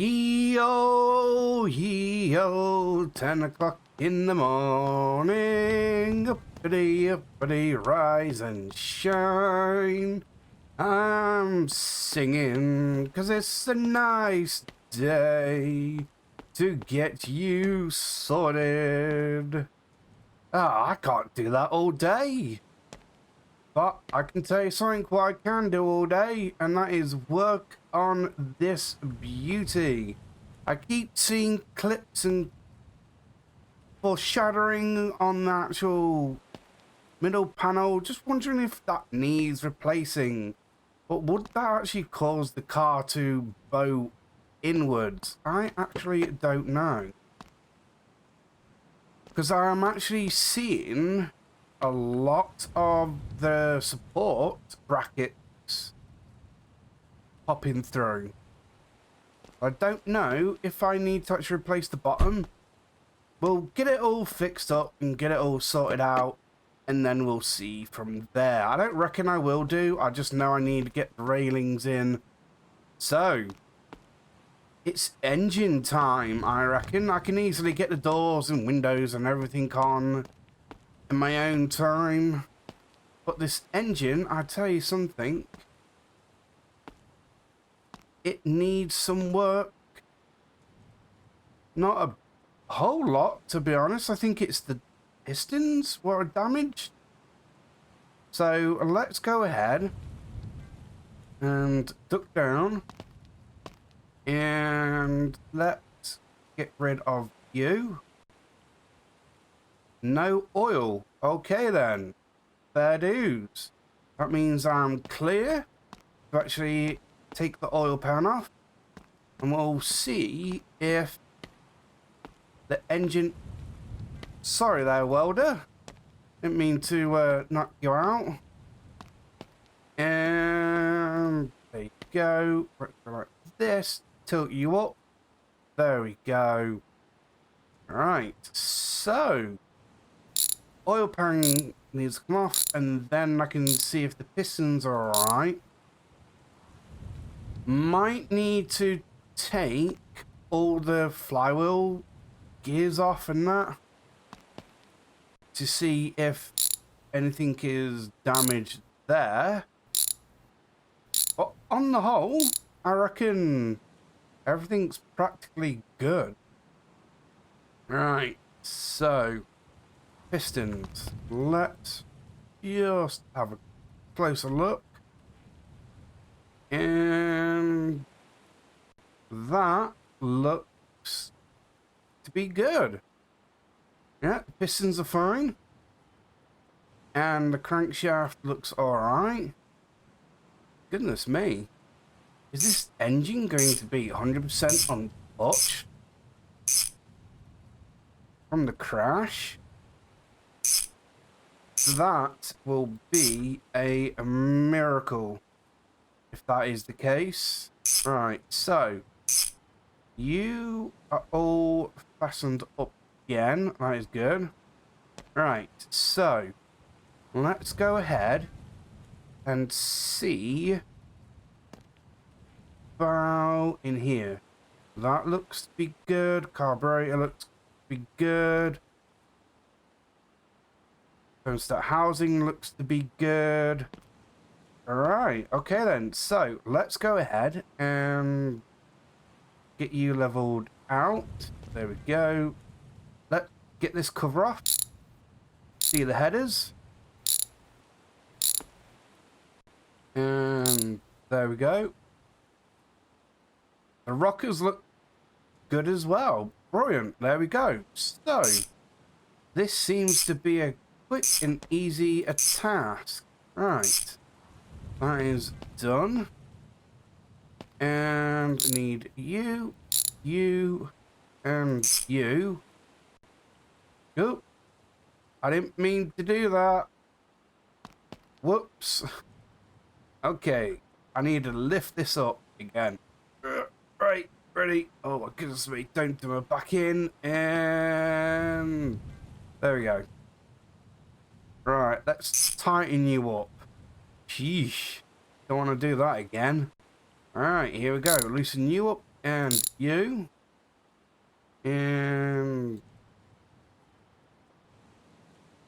Yee-oh, 10 o'clock in the morning, uppity, rise and shine. I'm singing 'cause it's a nice day to get you sorted. I can't do that all day. But I can tell you something what I can do all day, and that is work on this beauty. I keep seeing clips and foreshadowing on the actual middle panel, just wondering if that needs replacing. But would that actually cause the car to bow inwards? I actually don't know. Because I am actually seeing a lot of the support brackets popping through. I don't know if I need to actually replace the bottom. We'll get it all fixed up and get it all sorted out, and then we'll see from there. I don't reckon I will do. I just know I need to get the railings in. So it's engine time, I reckon. I can easily get the doors and windows and everything on in my own time. But this engine, I tell you something, it needs some work. Not a whole lot, to be honest. I think it's the pistons were damaged. So let's go ahead and duck down and let's get rid of you. No oil. Okay then. Fair dues. That means I'm clear to actually take the oil pan off, and we'll see if the engine... Sorry there, welder. Didn't mean to knock you out. And there you go. Like this. Tilt you up. There we go. Alright, so oil pan needs to come off, and then I can see if the pistons are alright. Might need to take all the flywheel gears off and that to see if anything is damaged there. But on the whole, I reckon everything's practically good. Right, so pistons. Let's just have a closer look. And that looks to be good. Yeah, the pistons are fine. And the crankshaft looks alright. Goodness me. Is this engine going to be 100% on touch from the crash? That will be a miracle if that is the case. Right, so you are all fastened up again. That is good. Right, so let's go ahead and see about in here. That looks to be good. Carburetor looks to be good. Thermostat housing looks to be good. Alright, okay then. So let's go ahead and get you leveled out. There we go. Let's get this cover off. See the headers. And there we go. The rockers look good as well. Brilliant. There we go. So this seems to be a quick and easy task. Right. That is done. And need you, and you. Oh, I didn't mean to do that. Whoops. Okay, I need to lift this up again. Right, ready. Oh my goodness me, don't do my back in. And there we go. Right, let's tighten you up. Sheesh. Don't want to do that again. Alright, here we go. Loosen you up. And you. And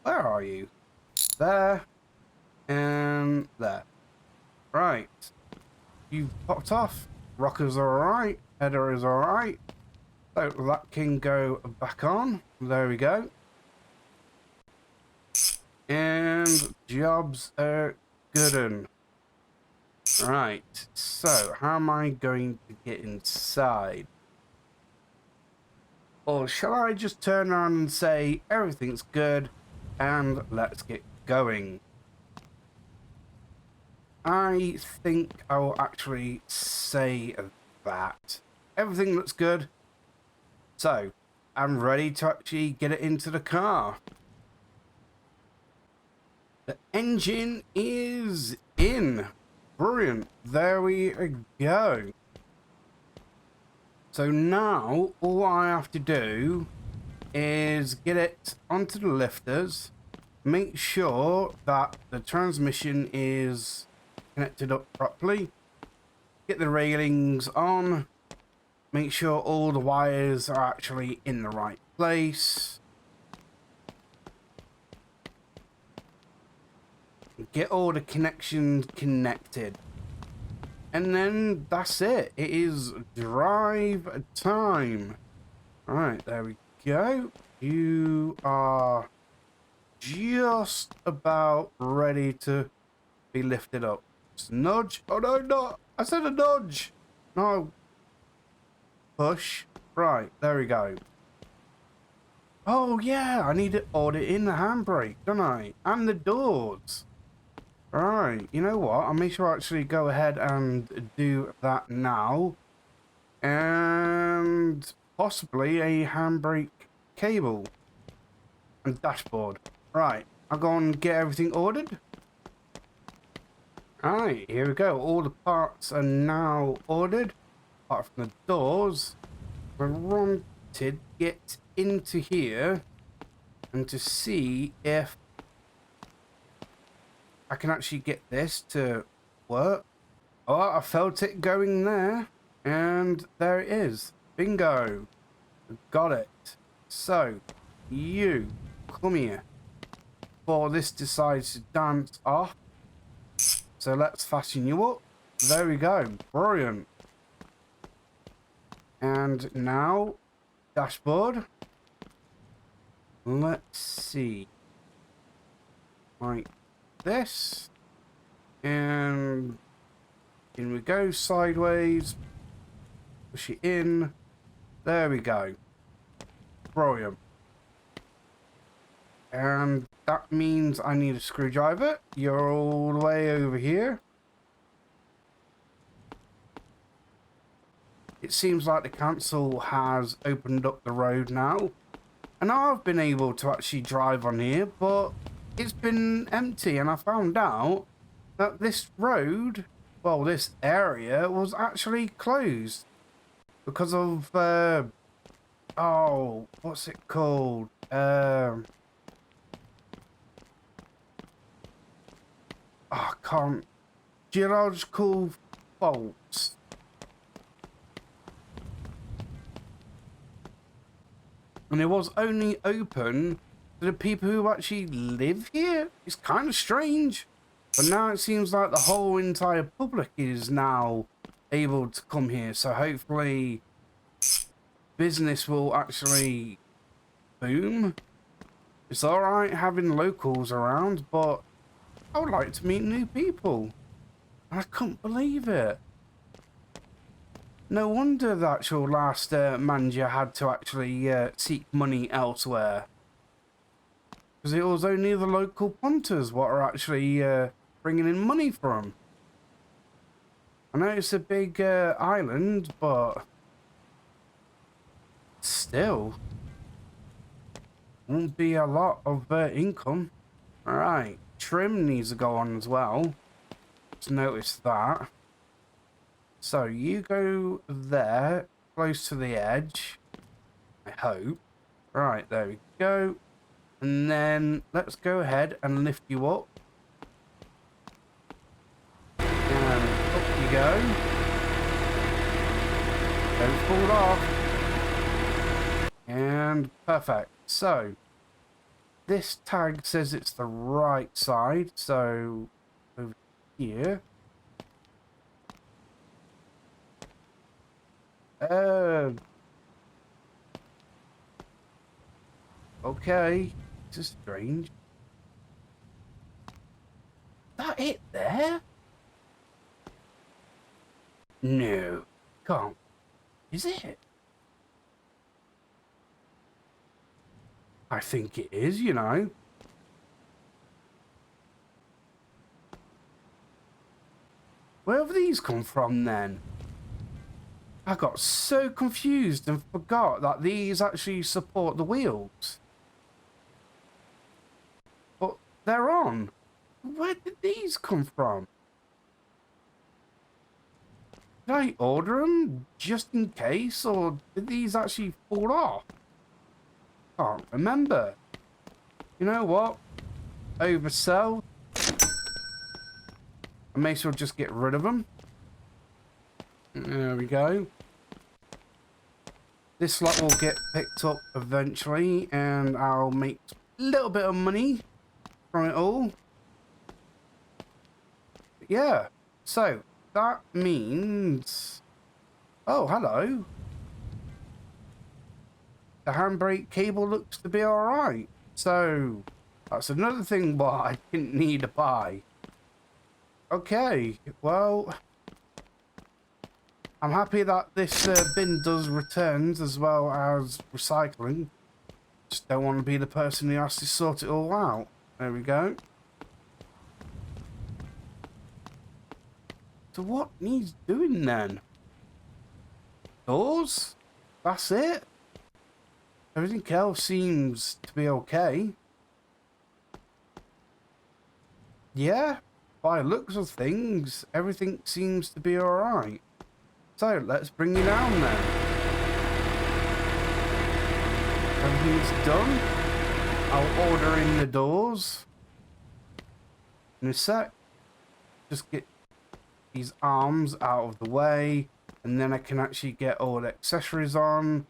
where are you? There. And there. Right. You've popped off. Rockers are alright. Header is alright. So that can go back on. There we go. And jobs are good. Right. So how am I going to get inside? Or shall I just turn around and say everything's good and let's get going? I think I will actually say that. Everything looks good. So, I'm ready to actually get it into the car. The engine is in. Brilliant. There we go. So now, all I have to do is get it onto the lifters, make sure that the transmission is connected up properly, get the railings on, make sure all the wires are actually in the right place, get all the connections connected. And then that's it. It is drive time. Alright, there we go. You are just about ready to be lifted up. Just nudge. Oh no, no. I said a nudge. No. Push. Right, there we go. Oh yeah, I need to order in the handbrake, don't I? And the doors. Alright, you know what? I'll make sure I actually go ahead and do that now. And possibly a handbrake cable and dashboard. Right, I'll go and get everything ordered. Alright, here we go. All the parts are now ordered. Apart from the doors. I wanted to get into here and to see if I can actually get this to work. Oh, I felt it going there. And there it is. Bingo. Got it. So, you come here. Before this decides to dance off. So let's fasten you up. There we go. Brilliant. And now, dashboard. Let's see. Like this. And in we go, sideways. Push it in. There we go. Brilliant. And that means I need a screwdriver. You're all the way over here. It seems like the council has opened up the road now. And I've been able to actually drive on here, but it's been empty. And I found out that this road, well, this area was actually closed. Because of, oh, what's it called? I can't. Geological faults. And it was only open to the people who actually live here. It's kind of strange. But now it seems like the whole entire public is now able to come here. So hopefully business will actually boom. It's alright having locals around, but I would like to meet new people. I couldn't believe it. No wonder the actual last manager had to actually seek money elsewhere. Because it was only the local punters what are actually bringing in money for them. I know it's a big island, but still, won't be a lot of income. Alright, trim needs to go on as well. Just notice that. So you go there, close to the edge, I hope. Right, there we go. And then let's go ahead and lift you up. And up you go. Don't fall off. And perfect. So this tag says it's the right side. So over here. Okay. This is strange. That it there? No. Can't. Is it? I think it is, you know. Where have these come from then? I got so confused and forgot that these actually support the wheels. But they're on. Where did these come from? Did I order them just in case, or did these actually fall off? Can't remember. You know what? Oversell. I may as well just get rid of them. There we go. This lot will get picked up eventually, and I'll make a little bit of money from it all. But yeah, so that means... Oh, hello. The handbrake cable looks to be alright. So, that's another thing why I didn't need to buy. Okay, well... I'm happy that this bin does returns as well as recycling. Just don't want to be the person who has to sort it all out. There we go. So what needs doing then? Doors? That's it? Everything else seems to be okay. Yeah, by looks of things, everything seems to be alright. So, let's bring you down then. Everything's done. I'll order in the doors in a sec. Just get these arms out of the way, and then I can actually get all the accessories on.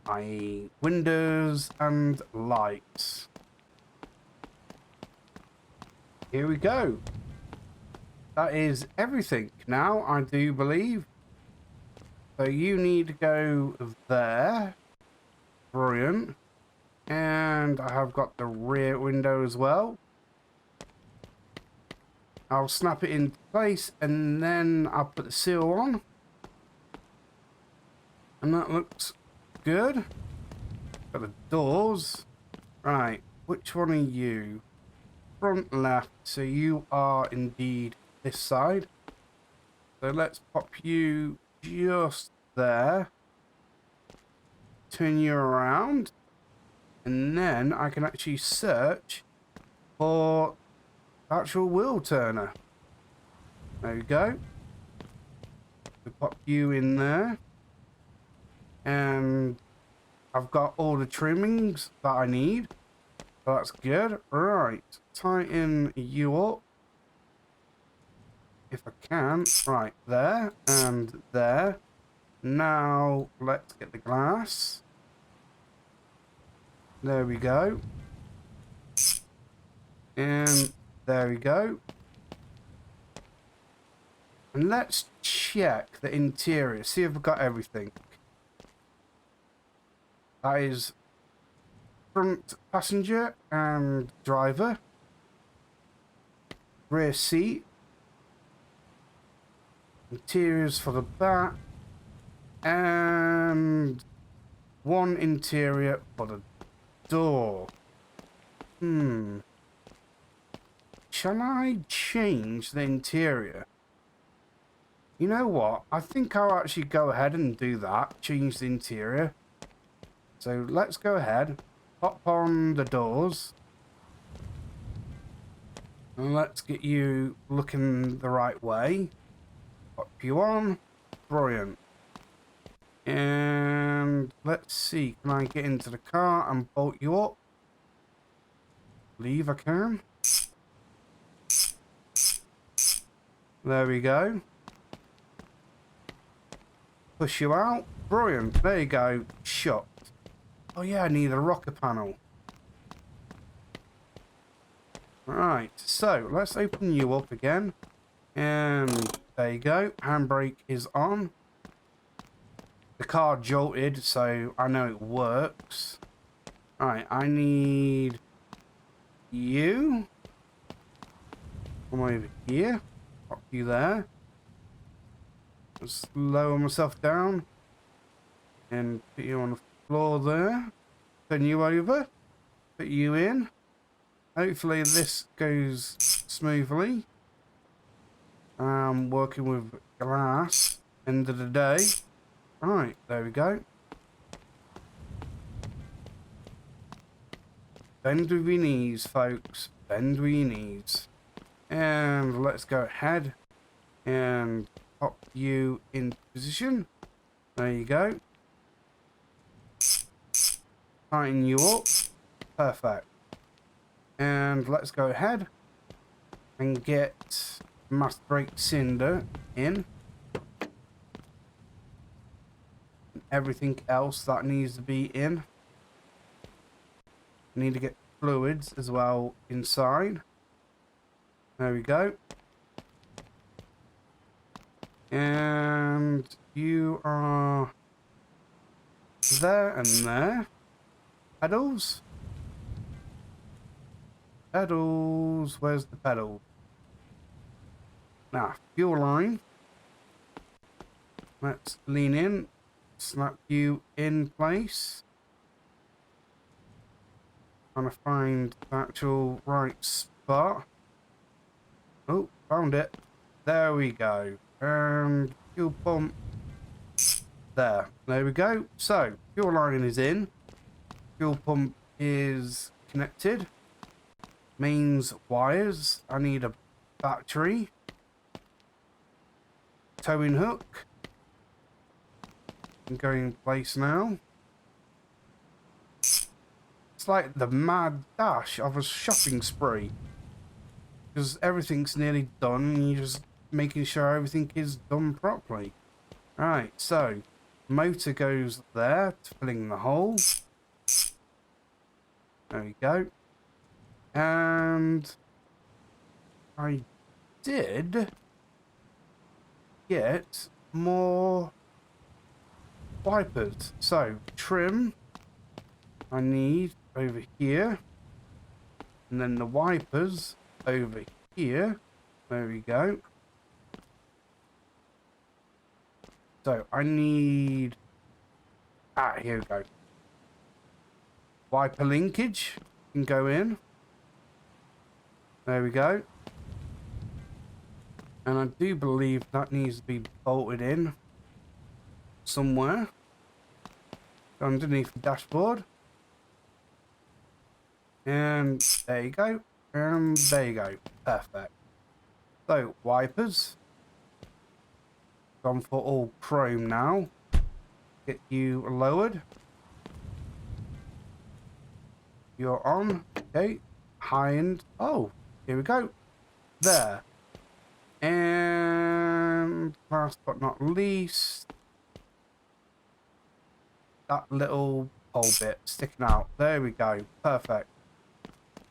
My windows and lights. Here we go. That is everything now, I do believe. So you need to go there. Brilliant. And I have got the rear window as well. I'll snap it into place and then I'll put the seal on. And that looks good. Got the doors. Right, which one are you? Front left, so you are indeed this side. So let's pop you just there. Turn you around. And then I can actually search for actual wheel turner. There we go. We pop you in there. And I've got all the trimmings that I need. So that's good. Right. Tighten you up. If I can. Right, there and there. Now, let's get the glass. There we go. And there we go. And let's check the interior. See if we've got everything. That is front passenger and driver. Rear seat. Interiors for the back. And one interior for the door. Shall I change the interior? You know what? I think I'll actually go ahead and do that. Change the interior. So let's go ahead. Pop on the doors. And let's get you looking the right way. Pop you on. Brilliant. And let's see. Can I get into the car and bolt you up? Believe I can. There we go. Push you out. Brilliant. There you go. Shut. Oh yeah, I need a rocker panel. Right, so let's open you up again. And there you go. Handbrake is on. The car jolted, so I know it works. Alright, I need you. Come over here. Pop you there. Just lower myself down. And put you on the floor there. Turn you over. Put you in. Hopefully this goes smoothly. I'm working with glass. End of the day. Right, there we go. Bend with your knees, folks. Bend with your knees. And let's go ahead and pop you in position. There you go. Tighten you up. Perfect. And let's go ahead and get master brake cylinder in. Everything else that needs to be in. Need to get fluids as well inside. There we go. And you are there and there. Pedals. Pedals. Where's the pedal? Now, fuel line. Let's lean in. Snap you in place. Trying to find the actual right spot. Oh, found it. There we go. And fuel pump. There. There we go. So, fuel line is in. Fuel pump is connected. Mains wires. I need a battery. Towing hook. Going in place now. It's like the mad dash of a shopping spree. Because everything's nearly done and you're just making sure everything is done properly. Right, so motor goes there, filling the hole. There we go. And I did get more wipers. So trim I need over here, and then the wipers over here. There we go. So I need here we go. Wiper linkage can go in. There we go. And I do believe that needs to be bolted in somewhere underneath the dashboard. And there you go. And there you go. Perfect. So, wipers. Gone for all chrome now. Get you lowered. You're on. Okay. High end. Oh, here we go. There. And last but not least, that little pole bit sticking out. There we go. Perfect.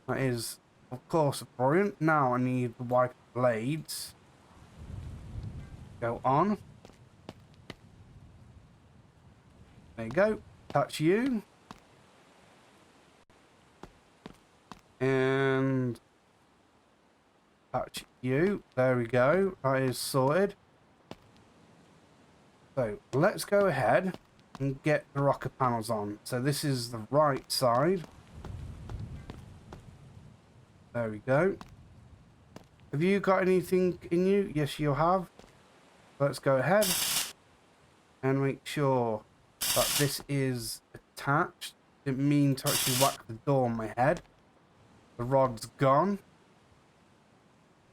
That is, of course, brilliant. Now I need the wiper blades. Go on. There you go. Touch you. And touch you. There we go. That is sorted. So let's go ahead and get the rocker panels on. So this is the right side. There we go. Have you got anything in you? Yes, you have. Let's go ahead and make sure that this is attached. Didn't mean to actually whack the door on my head. The rod's gone.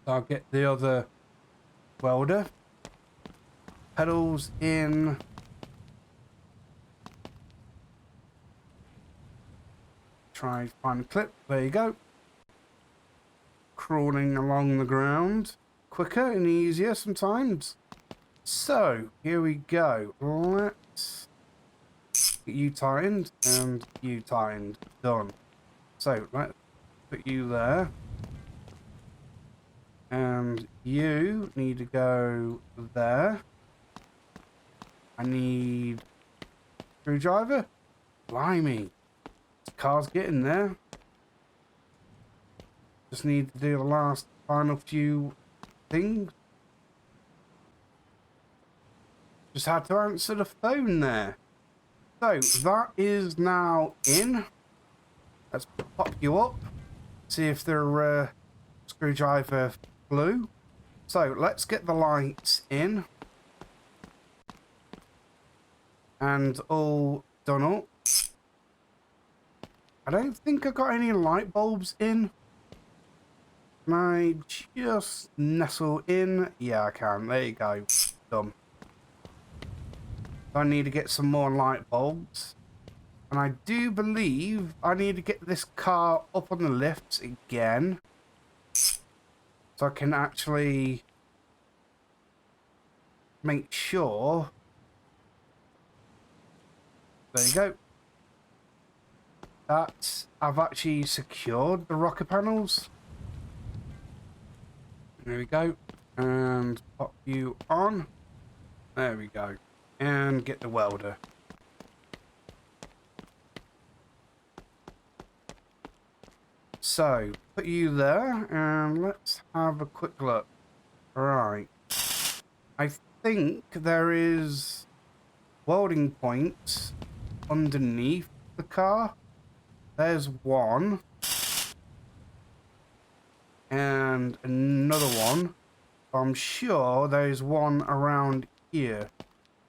I'll get the other welder. Pedals in. Try to find a clip. There you go. Crawling along the ground. Quicker and easier sometimes. So, here we go. Let's get you tightened and you tightened. Done. So, let's put you there. And you need to go there. I need screwdriver. Blimey. This car's getting there. Just need to do the last final few things. Just had to answer the phone there. So that is now in. Let's pop you up. See if the screwdriver flew. So let's get the lights in. And all done up. I don't think I got any light bulbs in. Can I just nestle in? Yeah, I can. There you go. Done. I need to get some more light bulbs. And I do believe I need to get this car up on the lifts again. So I can actually make sure. There you go. That I've actually secured the rocker panels. There we go. And pop you on. There we go. And get the welder. So, put you there, and let's have a quick look. Right. I think there is welding points underneath the car. There's one. And another one. I'm sure there's one around here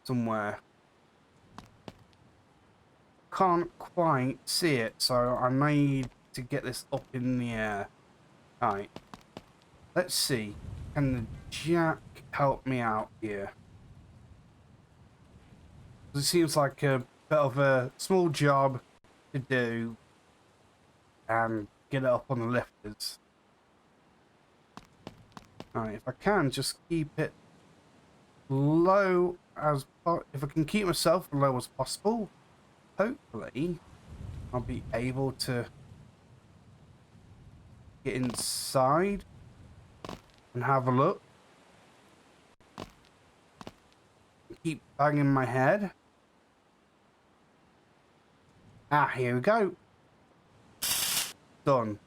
somewhere. Can't quite see it, so I need to get this up in the air. Alright. Let's see. Can the jack help me out here? It seems like a bit of a small job to do and get it up on the lifters. Alright, if I can just keep it low as if I can keep myself as low as possible, hopefully I'll be able to get inside and have a look. Keep banging my head. Ah, here we go. Done.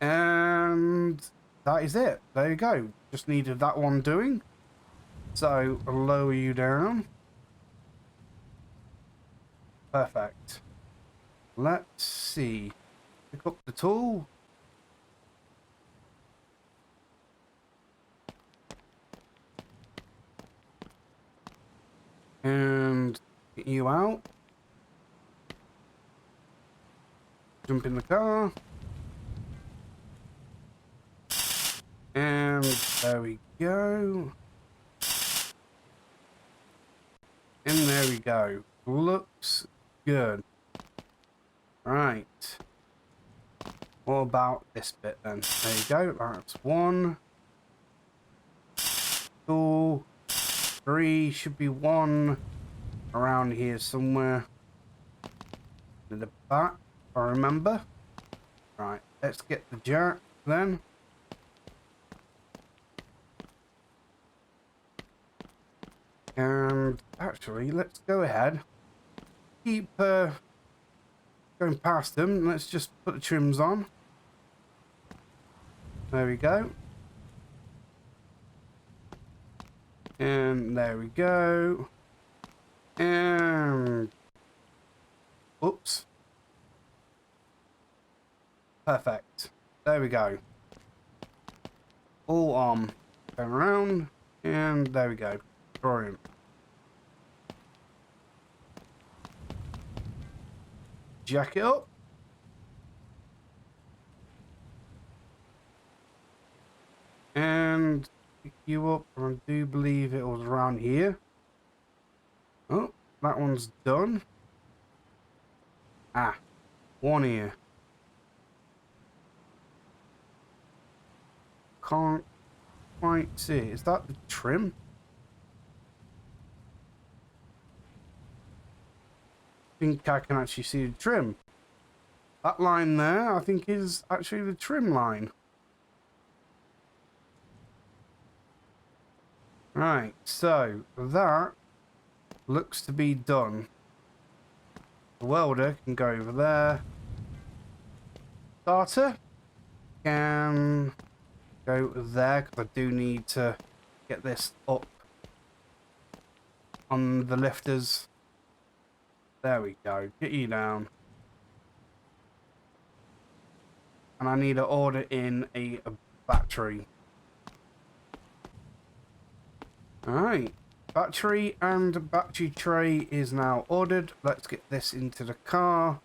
And that is it. There you go. Just needed that one doing. So, I'll lower you down. Perfect. Let's see. Pick up the tool. And get you out. Jump in the car. And there we go. And there we go. Looks good. Right. What about this bit then? There you go. That's 1, 2, 3. Should be one around here somewhere. In the back, if I remember. Right. Let's get the jack then. And actually, let's go ahead. Keep going past them. Let's just put the trims on. There we go. And there we go. And oops. Perfect. There we go. All on. Turn around. And there we go. Brilliant. Jack it up. And pick you up. I do believe it was around here. Oh, that one's done. Ah, one here. Can't quite see. Is that the trim? think I can actually see the trim. That line there, I think, is actually the trim line. Right, so that looks to be done. The welder can go over there. Starter can go there, because I do need to get this up on the lifters. There we go. Get you down. And I need to order in a battery. Alright. Battery and battery tray is now ordered. Let's get this into the car.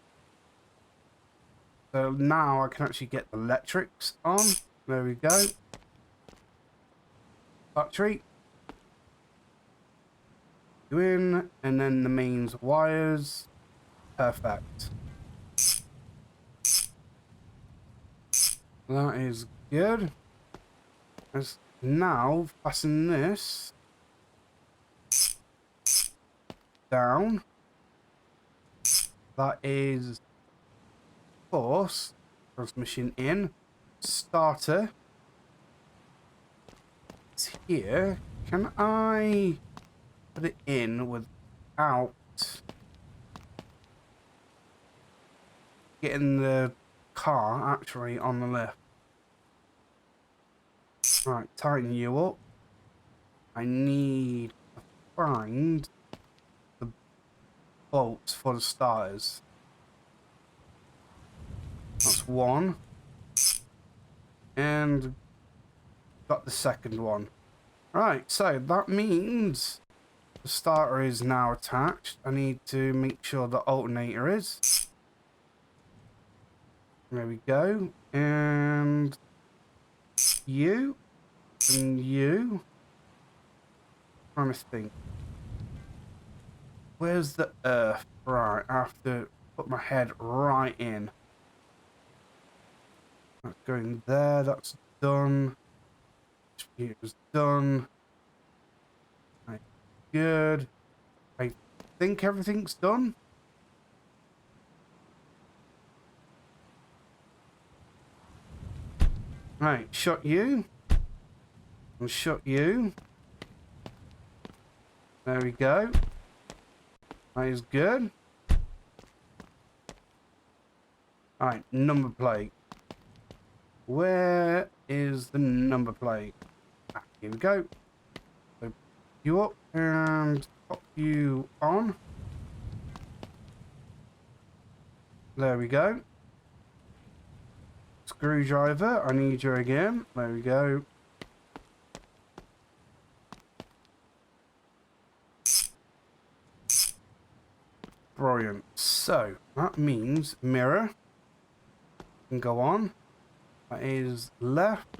So now I can actually get the electrics on. There we go. Battery. Go in, and then the mains wires. Perfect. That is good. Let's now fasten this down. That is force. Transmission in. Starter. It's here. Can I put it in without getting the car actually on the lift? Right, tighten you up. I need to find the bolts for the starters. That's one. And got the second one. Right, so that means the starter is now attached. I need to make sure the alternator is. There we go. And you. And you. I'm trying to think. Where's the earth? Right, I have to put my head right in. That's going there. That's done. Computer's done. Right, good. I think everything's done. Right, shut you. And shut you. There we go. That is good. Alright, number plate. Where is the number plate? Ah, here we go. So you up and pop you on. There we go. Screwdriver, I need you again. There we go. Brilliant. So that means mirror can go on. That is left.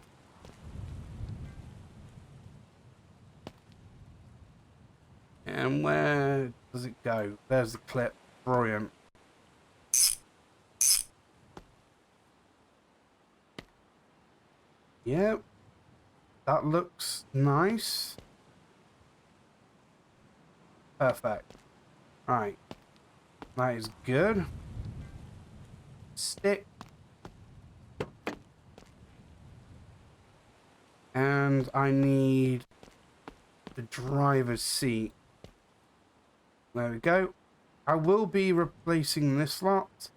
And where does it go? There's the clip. Brilliant. Yep. That looks nice. Perfect. Right. That is good. Stick. And I need the driver's seat. There we go. I will be replacing this lot.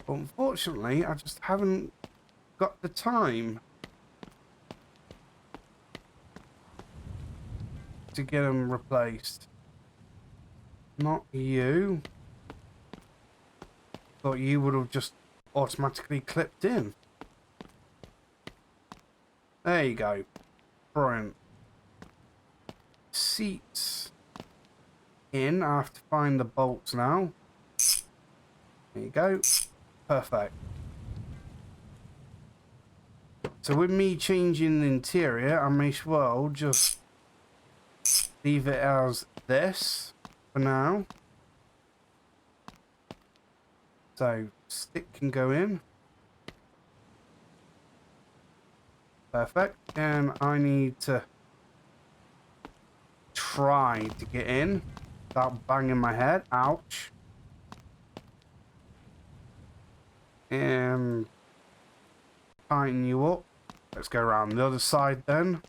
But unfortunately, I just haven't got the time to get them replaced. Not you. Thought you would have just automatically clipped in. There you go. Brilliant. Seats in. I have to find the bolts now. There you go. Perfect. So with me changing the interior, I may as well just leave it as this for now. So stick can go in. Perfect. And I need to try to get in without banging my head. Ouch. And tighten you up. Let's go around the other side then.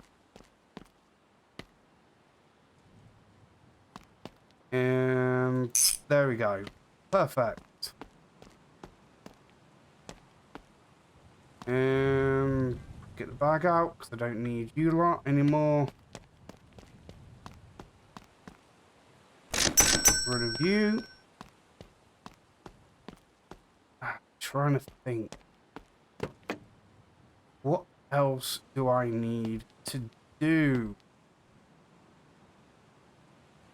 And there we go. Perfect. And get the bag out because I don't need you lot anymore. Rid of you. Trying to think. What else do I need to do?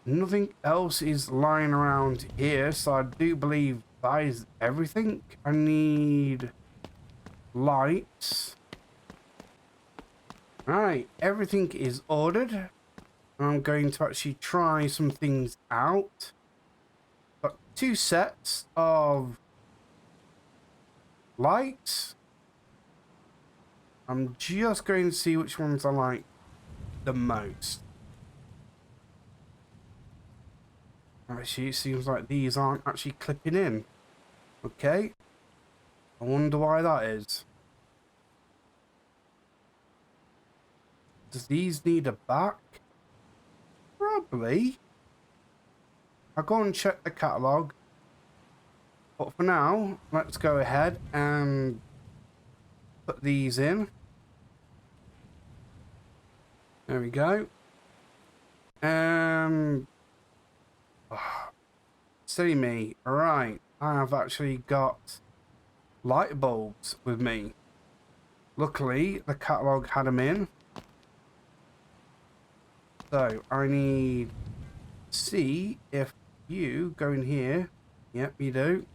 Nothing else is lying around here, so I do believe that is everything. I need lights. Right, everything is ordered. I'm going to actually try some things out. Got 2 sets of lights. I'm just going to see which ones I like the most. Actually, it seems like these aren't actually clipping in. Okay. I wonder why that is. Does these need a back? Probably. I'll go and check the catalogue. But for now, let's go ahead and put these in. There we go. Silly me. Alright, I have actually got light bulbs with me. Luckily, the catalogue had them in. So, I need to see if you go in here. Yep, you do.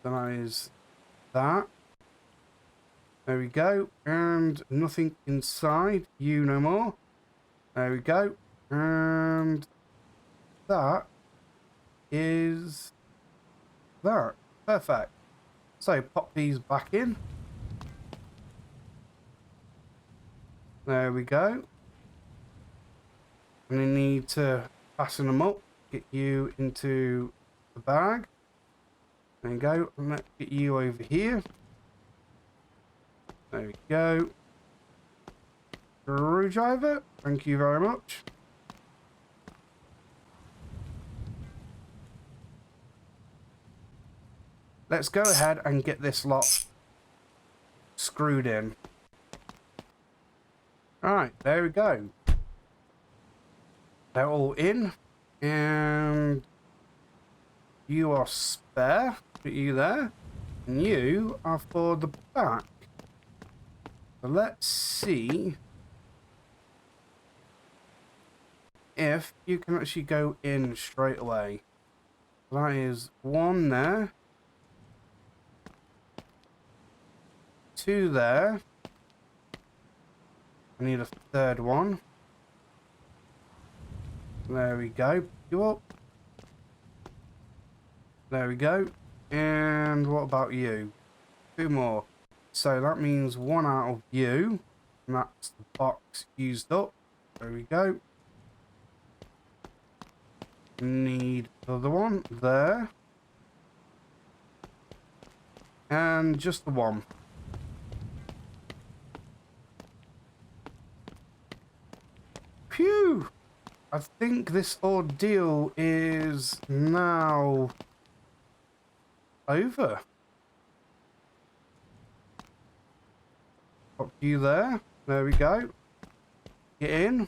That is that. There we go. And nothing inside. You no more. There we go. And that is that. Perfect. So pop these back in. There we go. And I need to fasten them up. Get you into the bag. There you go. And let's get you over here. There we go. Screwdriver. Thank you very much. Let's go ahead and get this lot screwed in. Alright, there we go. They're all in. And you are spare. Put you there. And you are for the back. So let's see if you can actually go in straight away. That is 1 there. 2 there. I need a 3rd one. There we go. You up. There we go. And what about you? 2 more. So that means 1 out of you. And that's the box used up. There we go. Need another one there. And just the 1. Phew! I think this ordeal is now over. Pop you there. There we go. Get in.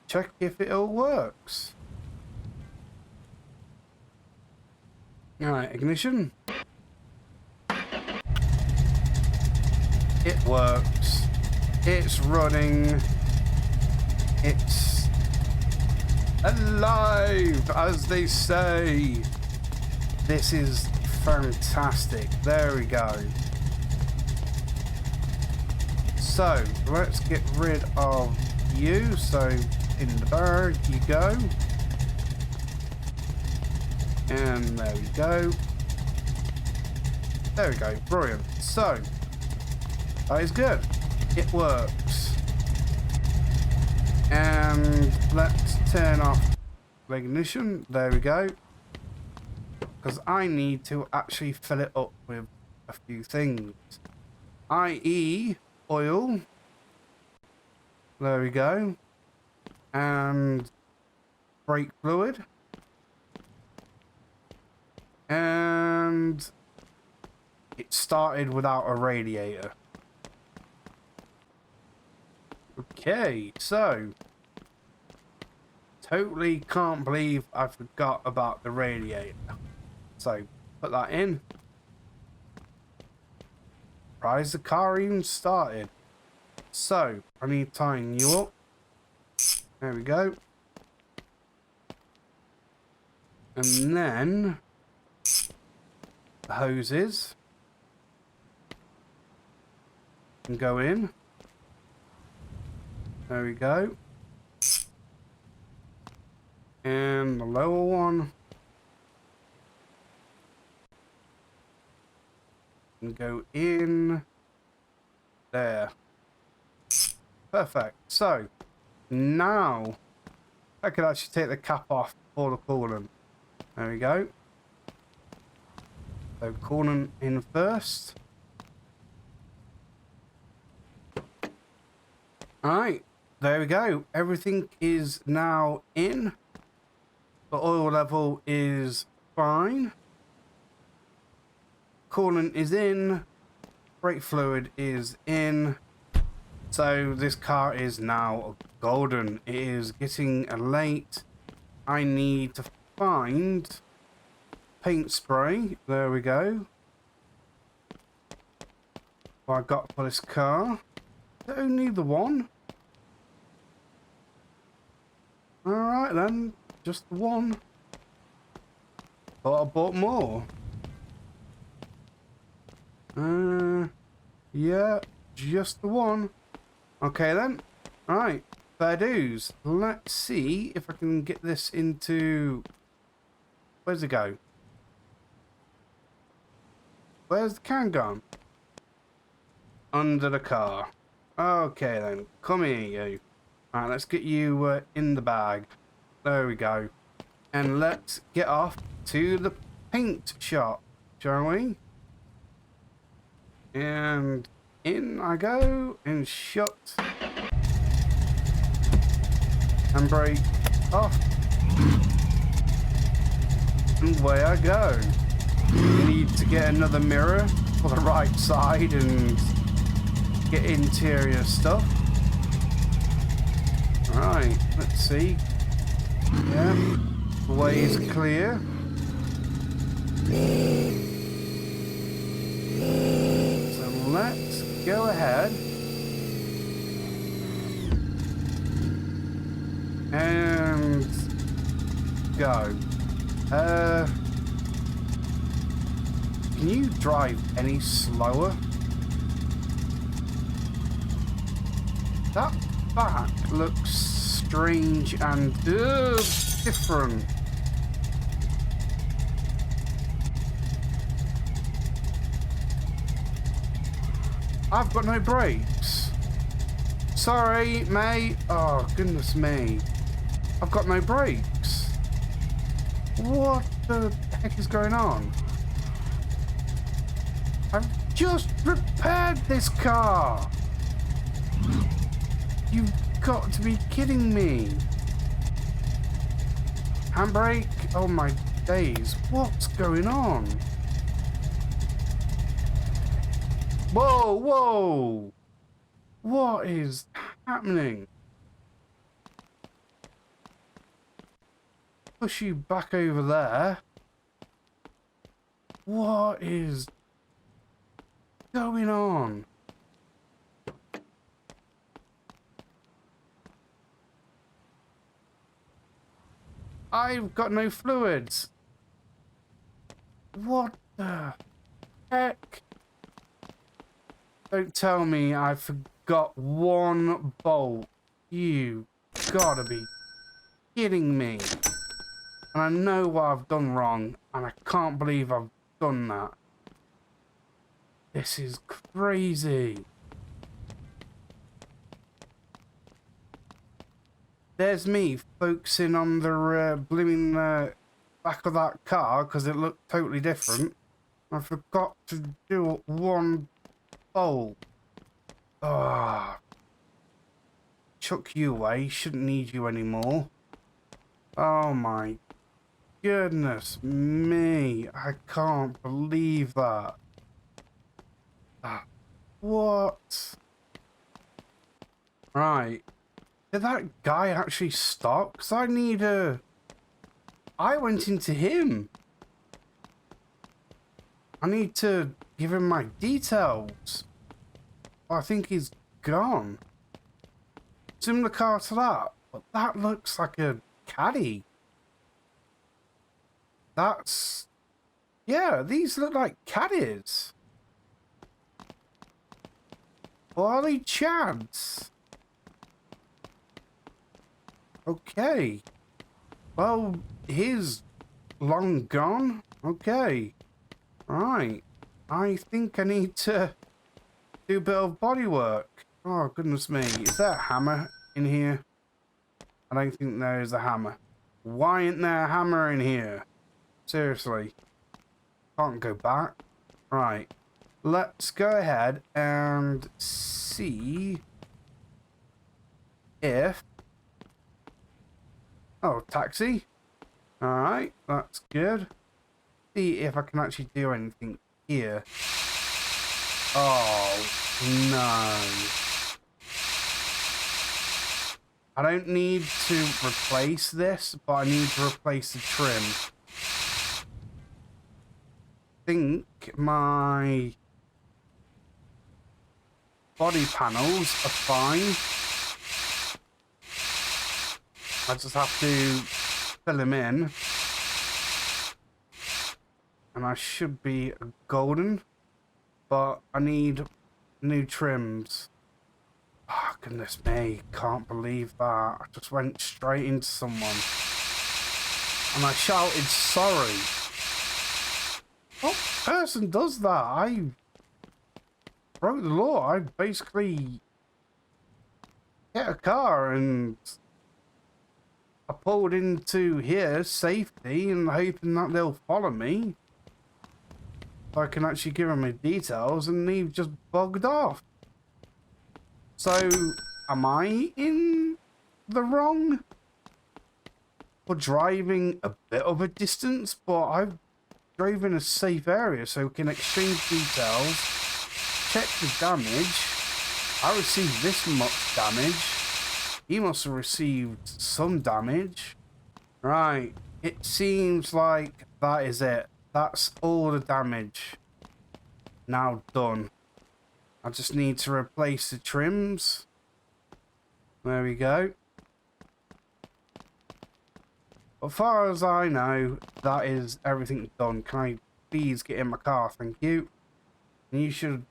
Check if it all works. Alright, ignition. It works. It's running. It's alive, as they say. This is fantastic. There we go. So, let's get rid of you. So, in the bag you go. And there we go. There we go. Brilliant. So, that is good. It works. And let's turn off the ignition. There we go. because I need to actually fill it up with a few things, i.e. oil. There we go. And brake fluid. And it started without a radiator. Okay, so totally can't believe I forgot about the radiator. So put that in. Surprised the car even started. So I need to tighten you up. There we go. And then the hoses can go in. There we go. And the lower one can go in there. Perfect. So now I could actually take the cap off for the coolant. There we go. So coolant in first. Alright, there we go. Everything is now in. The oil level is fine. Coolant is in. Brake fluid is in. So this car is now golden. It is getting late. I need to find paint spray. There we go. What I got for this car. Is it only the one? Alright then. Just the one. Thought I bought more. Yeah, just the one. Okay then. Alright, fair dues. Let's see if I can get this into... Where's it go? Where's the can gone? Under the car. Okay then, come here you. Alright, let's get you in the bag. There we go. And let's get off to the paint shop, shall we? And in I go, and shut. And brake off. And away I go. Need to get another mirror for the right side and get interior stuff. Right, let's see. Yeah, the way is clear. So let's go ahead and go. Can you drive any slower? That back looks strange and different. I've got no brakes. Sorry, mate. Oh, goodness me. I've got no brakes. What the heck is going on? I've just repaired this car. You've got to be kidding me. Handbrake? Oh my days. What's going on? Whoa, whoa. What is happening? Push you back over there. What is going on? I've got no fluids. What the heck? Don't tell me I forgot one bolt. You gotta be kidding me. And I know what I've done wrong, and I can't believe I've done that. This is crazy. There's me focusing on the blooming back of that car because it looked totally different. I forgot to do one bolt. Ah, chuck you away. Shouldn't need you anymore. Oh my goodness me. I can't believe that. Ah, what? Right. Did that guy actually stop? Because I need a... I went into him. I need to give him my details. I think he's gone. Similar car to that. But that looks like a caddy. That's... Yeah, these look like caddies. Or are they Chads? Okay. Well, he's long gone. Okay. Right. I think I need to do a bit of body work. Oh, goodness me. Is there a hammer in here? I don't think there is a hammer. Why isn't there a hammer in here? Seriously. Can't go back. Right. Let's go ahead and see if... Oh, taxi. Alright, that's good. See if I can actually do anything here. Oh, no. I don't need to replace this, but I need to replace the trim. I think my body panels are fine. I just have to fill them in. And I should be golden. But I need new trims. Oh, goodness me. Can't believe that. I just went straight into someone. And I shouted sorry. What person does that? I broke the law. I basically get a car and I pulled into here safety and hoping that they'll follow me. So I can actually give them my details and they've just bugged off. So, am I in the wrong for driving a bit of a distance? But I've drove in a safe area so we can exchange details, check the damage. I received this much damage. He must have received some damage. Right, it seems like that is it. That's all the damage. Now done. I just need to replace the trims. There we go. As far as I know, that is everything done. Can I please get in my car? Thank you. And you should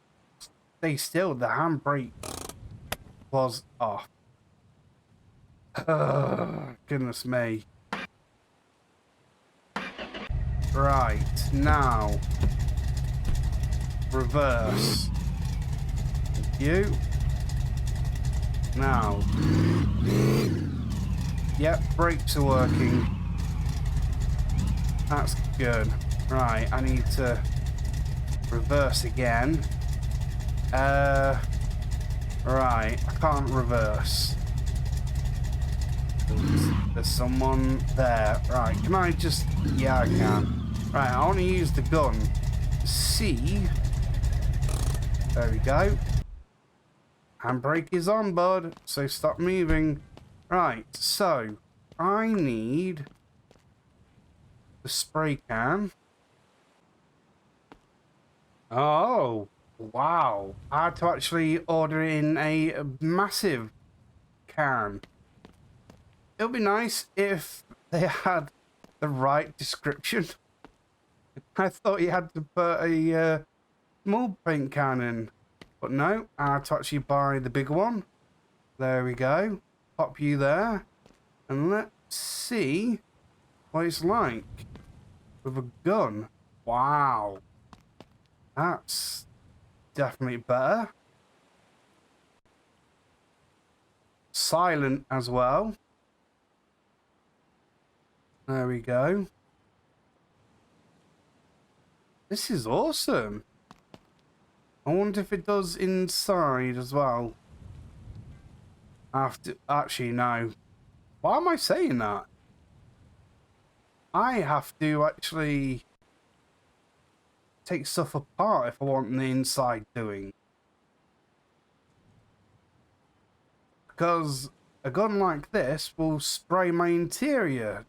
stay still. The handbrake was off. Goodness me. Right, now reverse. Thank you. Now. Yep, brakes are working. That's good. Right, I need to reverse again. Right, I can't reverse. There's someone there. Right, can I just... Yeah, I can. Right, I want to use the gun. See. There we go. Handbrake is on, bud. So stop moving. Right, so I need the spray can. Oh, wow. I had to actually order in a massive can. It would be nice if they had the right description. I thought you had to put a small paint can in. But no, I had to actually buy the big one. There we go. Pop you there. And let's see what it's like with a gun. Wow. That's definitely better. Silent as well. There we go. This is awesome. I wonder if it does inside as well. Actually, no. Why am I saying that? I have to actually take stuff apart if I want the inside doing. Because a gun like this will spray my interior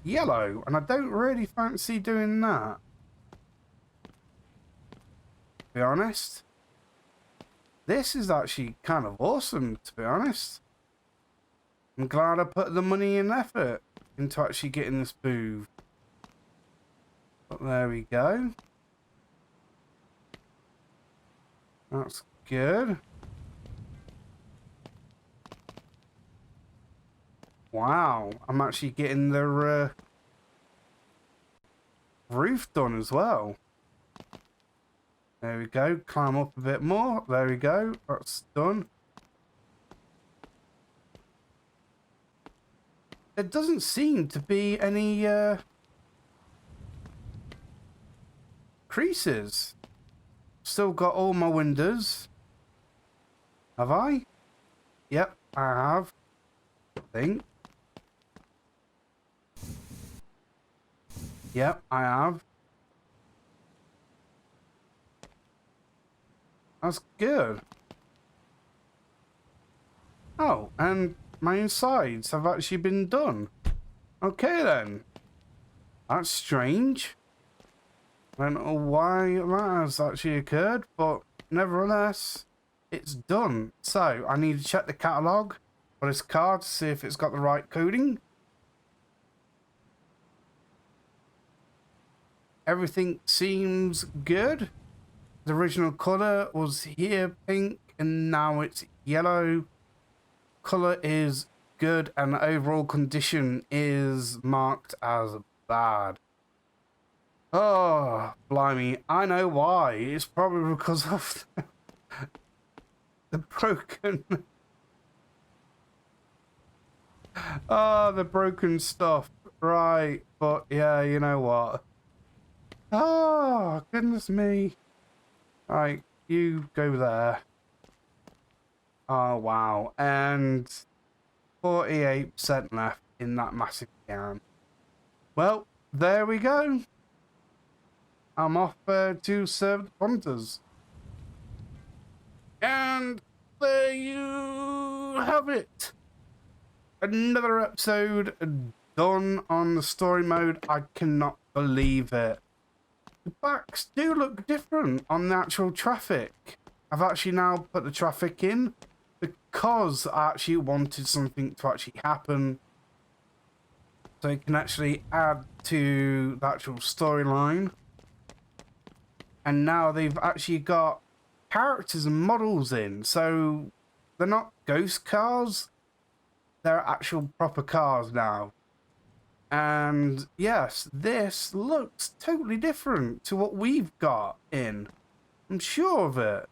yellow, and I don't really fancy doing that, to be honest. This is actually kind of awesome, to be honest. I'm glad I put the money and effort into actually getting this booth. But there we go. That's good. Wow, I'm actually getting the roof done as well. There we go. Climb up a bit more. There we go. That's done. There doesn't seem to be any creases. Still got all my windows. Have I? Yep, I have. I think. Yep, I have. That's good. Oh, and my insides have actually been done. Okay then. That's strange. I don't know why that has actually occurred, but nevertheless, it's done. So, I need to check the catalogue for this car to see if it's got the right coding. Everything seems good. The original colour was here pink and now it's yellow. Colour is good and the overall condition is marked as bad. Oh, blimey. I know why. It's probably because of the broken... oh, the broken stuff. Right, but yeah, you know what? Oh, goodness me. Right, you go there. Oh, wow. And 48% left in that massive can. Well, there we go. I'm off to serve the punters. And there you have it. Another episode done on the story mode. I cannot believe it. The backs do look different on the actual traffic. I've actually now put the traffic in because I actually wanted something to actually happen. So you can actually add to the actual storyline. And now they've actually got characters and models in. So they're not ghost cars. They're actual proper cars now. And yes, this looks totally different to what we've got in. I'm sure of it.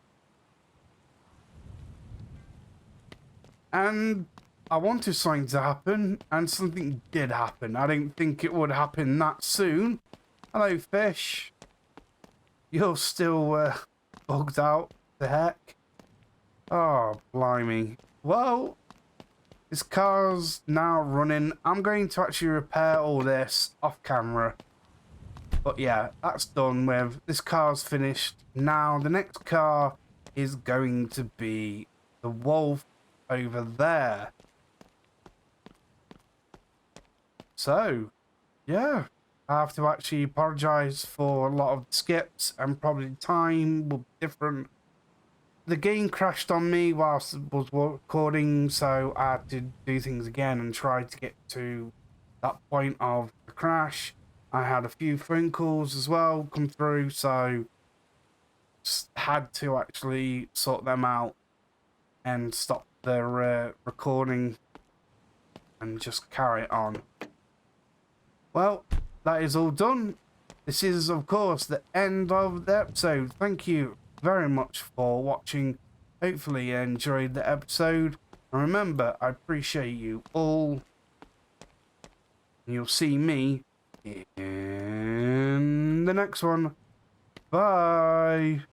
And I wanted something to happen, and something did happen. I didn't think it would happen that soon. Hello, fish. You're still bugged out. The heck? Oh, blimey. Well... this car's now running. I'm going to actually repair all this off camera. But yeah, that's done with. This car's finished. Now, the next car is going to be the Wolf over there. So, yeah. I have to actually apologise for a lot of skips and probably time will be different. The game crashed on me whilst I was recording, so I had to do things again and try to get to that point of the crash. I had a few phone calls as well come through, so just had to actually sort them out and stop the recording and just carry it on. Well, that is all done. This is, of course, the end of the episode. Thank you very much for watching. Hopefully you enjoyed the episode, and remember, I appreciate you all, and you'll see me in the next one. Bye.